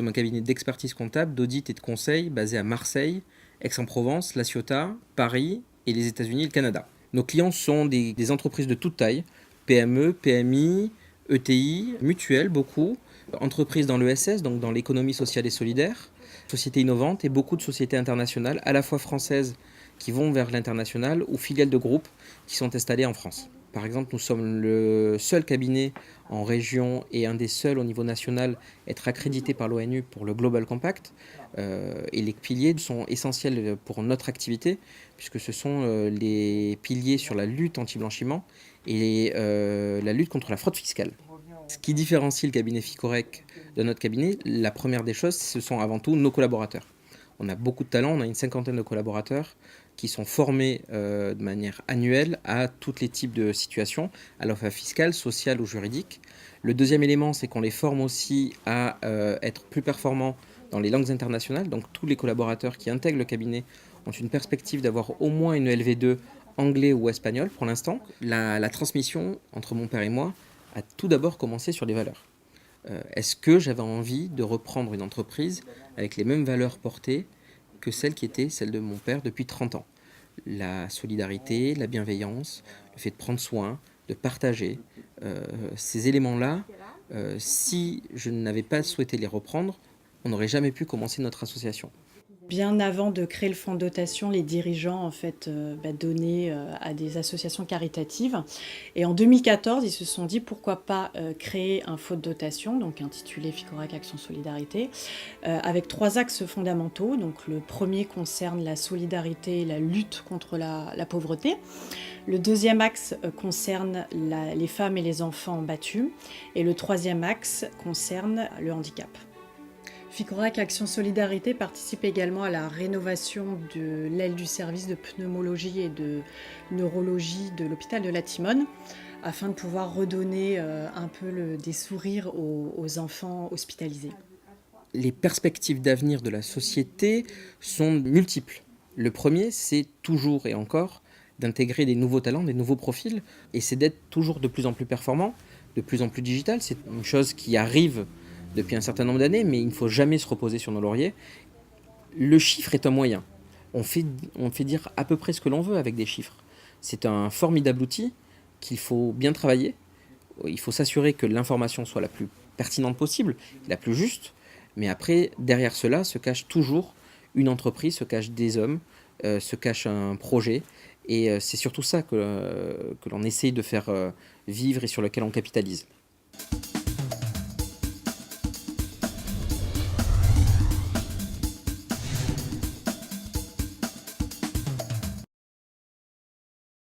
sommes un cabinet d'expertise comptable, d'audit et de conseil basé à Marseille, Aix-en-Provence, La Ciotat, Paris et les États-Unis et le Canada. Nos clients sont des entreprises de toute taille, PME, PMI, ETI, mutuelles beaucoup, entreprises dans l'ESS, donc dans l'économie sociale et solidaire, sociétés innovantes et beaucoup de sociétés internationales, à la fois françaises qui vont vers l'international ou filiales de groupes qui sont installées en France. Par exemple, nous sommes le seul cabinet en région et un des seuls au niveau national à être accrédité par l'ONU pour le Global Compact. Et les piliers sont essentiels pour notre activité, puisque ce sont les piliers sur la lutte anti-blanchiment et la lutte contre la fraude fiscale. Ce qui différencie le cabinet Ficorec de notre cabinet, la première des choses, ce sont avant tout nos collaborateurs. On a beaucoup de talents, on a une cinquantaine de collaborateurs qui sont formés de manière annuelle à tous les types de situations, à la fois fiscales, sociales ou juridiques. Le deuxième élément, c'est qu'on les forme aussi à être plus performants dans les langues internationales. Donc tous les collaborateurs qui intègrent le cabinet ont une perspective d'avoir au moins une LV2 anglais ou espagnol pour l'instant. La transmission entre mon père et moi a tout d'abord commencé sur les valeurs. Est-ce que j'avais envie de reprendre une entreprise avec les mêmes valeurs portées que celles qui étaient celles de mon père depuis 30 ans? La solidarité, la bienveillance, le fait de prendre soin, de partager. Ces éléments-là, si je n'avais pas souhaité les reprendre, on n'aurait jamais pu commencer notre association. Bien avant de créer le fonds de dotation, les dirigeants donnaient à des associations caritatives. Et en 2014, ils se sont dit pourquoi pas créer un fonds de dotation, donc intitulé Ficorec Action Solidarité, avec 3 axes fondamentaux. Donc le premier concerne la solidarité et la lutte contre la pauvreté. Le deuxième axe concerne les femmes et les enfants battus. Et le troisième axe concerne le handicap. Ficorec Action Solidarité participe également à la rénovation de l'aile du service de pneumologie et de neurologie de l'hôpital de la Timone, afin de pouvoir redonner un peu des sourires aux enfants hospitalisés. Les perspectives d'avenir de la société sont multiples. Le premier, c'est toujours et encore d'intégrer des nouveaux talents, des nouveaux profils, et c'est d'être toujours de plus en plus performant, de plus en plus digital. C'est une chose qui arrive depuis un certain nombre d'années, mais il ne faut jamais se reposer sur nos lauriers. Le chiffre est un moyen. On fait dire à peu près ce que l'on veut avec des chiffres. C'est un formidable outil qu'il faut bien travailler. Il faut s'assurer que l'information soit la plus pertinente possible, la plus juste. Mais après, derrière cela, se cache toujours une entreprise, se cachent des hommes, se cache un projet. Et c'est surtout ça que l'on essaye de faire vivre et sur lequel on capitalise.